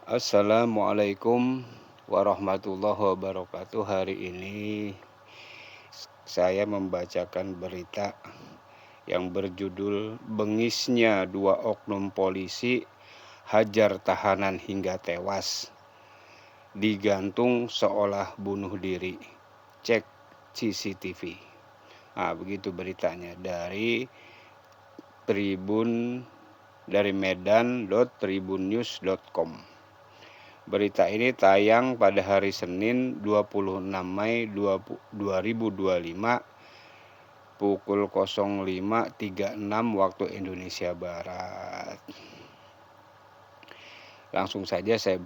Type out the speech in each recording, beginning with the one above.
Assalamualaikum warahmatullahi wabarakatuh. Hari ini saya membacakan berita yang berjudul "Bengisnya Dua Oknum Polisi Hajar Tahanan Hingga Tewas, Digantung Seolah Bunuh Diri, Cek CCTV". Nah, begitu beritanya dari medan.tribunnews.com. Berita ini tayang pada hari Senin 26 Mei 2025 pukul 05.36 waktu Indonesia Barat. Langsung saja saya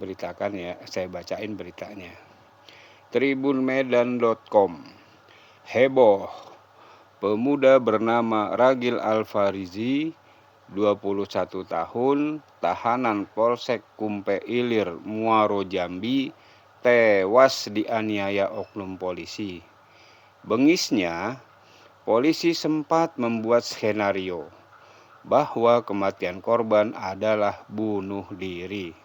bacain beritanya. Tribunmedan.com. Heboh, pemuda bernama Ragil Alfarizi, 21 tahun, tahanan Polsek Kumpe Ilir, Muaro Jambi, tewas dianiaya oknum polisi. Bengisnya, polisi sempat membuat skenario bahwa kematian korban adalah bunuh diri.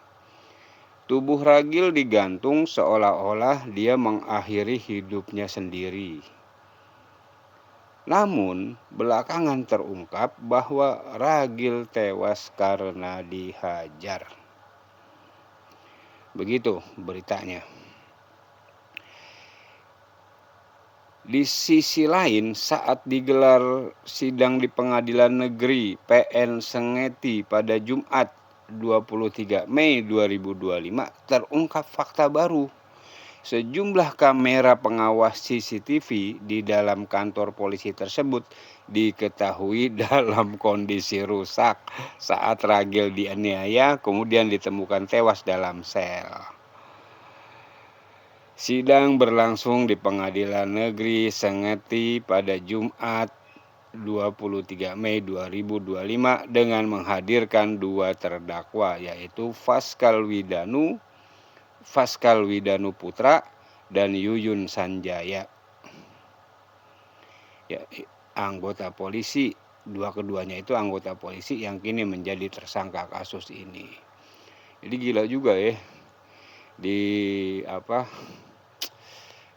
Tubuh Ragil digantung seolah-olah dia mengakhiri hidupnya sendiri. Namun, belakangan terungkap bahwa Ragil tewas karena dihajar. Begitu beritanya. Di sisi lain, saat digelar sidang di Pengadilan Negeri PN Sengeti pada Jumat 23 Mei 2025, terungkap fakta baru. Sejumlah kamera pengawas CCTV di dalam kantor polisi tersebut diketahui dalam kondisi rusak saat Ragil dianiaya kemudian ditemukan tewas dalam sel. Sidang berlangsung di Pengadilan Negeri Sengeti pada Jumat 23 Mei 2025 dengan menghadirkan dua terdakwa, yaitu Faskal Widanu Putra dan Yuyun Sanjaya, ya, anggota polisi. Keduanya itu anggota polisi yang kini menjadi tersangka kasus ini. Jadi gila juga ya,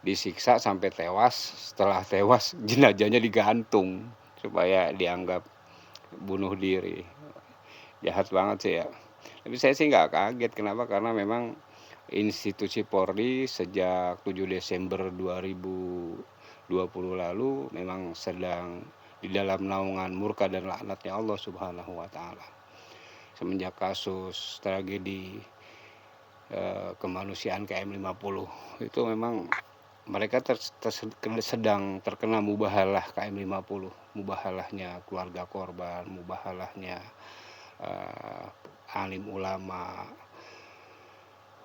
disiksa sampai tewas. Setelah tewas jenazahnya digantung supaya dianggap bunuh diri. Jahat banget sih ya. Tapi saya sih nggak kaget. Kenapa? Karena memang institusi Polri sejak 7 Desember 2020 lalu memang sedang di dalam naungan murka dan laknatnya Allah Subhanahu wa Ta'ala. Semenjak kasus tragedi kemanusiaan KM50 itu memang mereka sedang terkena mubahalah KM50, mubahalahnya keluarga korban, mubahalahnya alim ulama,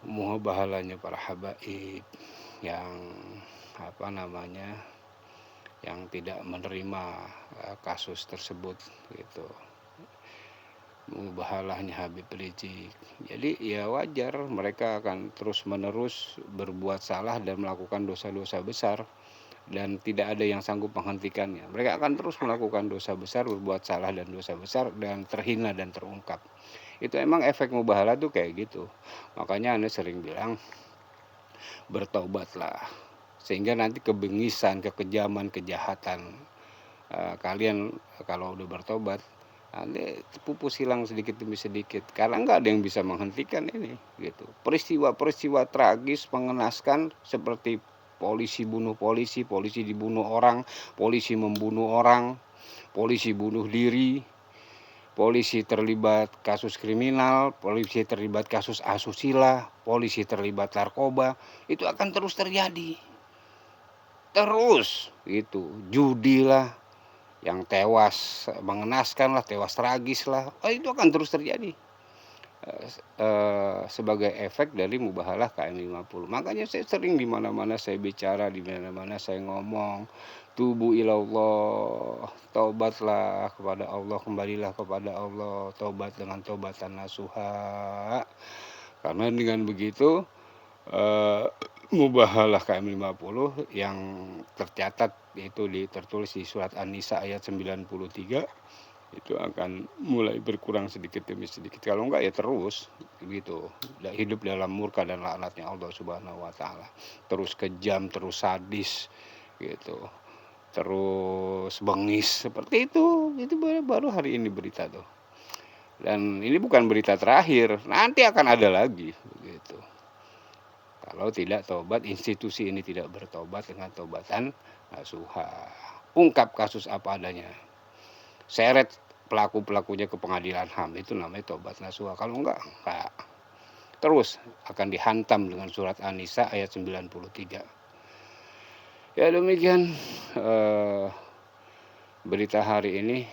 mubahalahnya para habaib yang yang tidak menerima kasus tersebut gitu. Mubahalahnya Habib Rizik. Jadi ya wajar mereka akan terus-menerus berbuat salah dan melakukan dosa-dosa besar dan tidak ada yang sanggup menghentikannya. Mereka akan terus melakukan dosa besar, berbuat salah dan dosa besar dan terhina dan terungkap. Itu emang efek mubahalah tuh kayak gitu. Makanya Anda sering bilang bertaubatlah, sehingga nanti kebengisan, kekejaman, kejahatan kalian kalau udah bertobat nanti pupus hilang sedikit demi sedikit, karena nggak ada yang bisa menghentikan ini gitu. Peristiwa-peristiwa tragis mengenaskan seperti polisi bunuh polisi, polisi dibunuh orang, polisi membunuh orang, polisi bunuh diri, polisi terlibat kasus kriminal, polisi terlibat kasus asusila, polisi terlibat narkoba, itu akan terus terjadi. Terus gitu, judi lah, yang tewas mengenaskan lah, tewas tragis lah, itu akan terus terjadi sebagai efek dari mubahalah KM50. Makanya saya sering di mana-mana saya bicara, di mana-mana saya ngomong, tubu ilallah, taubatlah kepada Allah, kembalilah kepada Allah, taubat dengan taubatan nasuha. Karena dengan begitu mubahalah KM50 yang tercatat, yaitu tertulis di surat An-Nisa ayat 93, itu akan mulai berkurang sedikit demi sedikit. Kalau enggak ya terus gitu, hidup dalam murka dan laknatnya Allah Subhanahu wa taala. Terus kejam, terus sadis gitu. Terus bengis seperti itu baru hari ini berita tuh. Dan ini bukan berita terakhir, nanti akan ada lagi begitu. Kalau tidak tobat, institusi ini tidak bertobat dengan tobatan nasuha. Ungkap kasus apa adanya. Seret pelaku-pelakunya ke pengadilan HAM, itu namanya tobat nasuha. Kalau enggak terus akan dihantam dengan surat An-Nisa ayat 93. Ya demikian berita hari ini,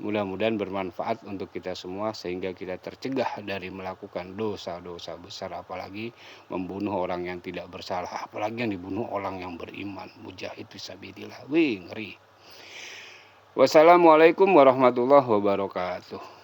mudah-mudahan bermanfaat untuk kita semua sehingga kita tercegah dari melakukan dosa-dosa besar, apalagi membunuh orang yang tidak bersalah, apalagi yang dibunuh orang yang beriman, mujahid fisabilillah. Wih, ngeri. Wassalamualaikum warahmatullahi wabarakatuh.